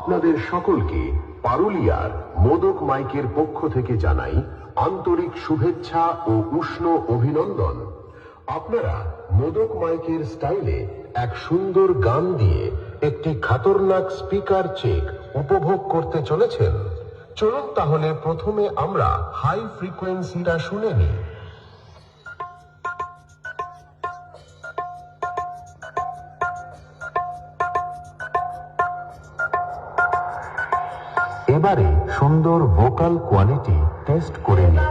আপনাদের সকলকে পারুলিয়ার মোদক মাইকের পক্ষ থেকে জানাই আন্তরিক শুভেচ্ছা ও উষ্ণ অভিনন্দন। আপনারা মোদক মাইকের স্টাইলে এক সুন্দর গান দিয়ে একটি খাতরনাক স্পিকার চেক উপভোগ করতে চলেছেন। চলুন তাহলে প্রথমে আমরা হাই ফ্রিকোয়েন্সিটা শুনে নিই। এবারে সুন্দর ভোকাল কোয়ালিটি টেস্ট করে নিই।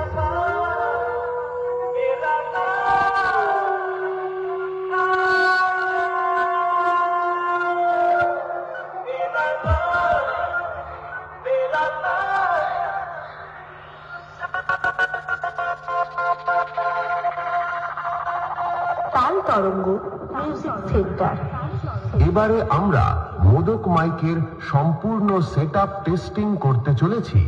তাল তরঙ্গ মিউজিক সেন্টার। এবারে আমরা মোদক মাইকের সম্পূর্ণ সেটআপ টেস্টিং করতে চলেছি।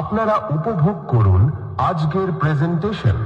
আপনারা উপভোগ করুন আজকের প্রেজেন্টেশন।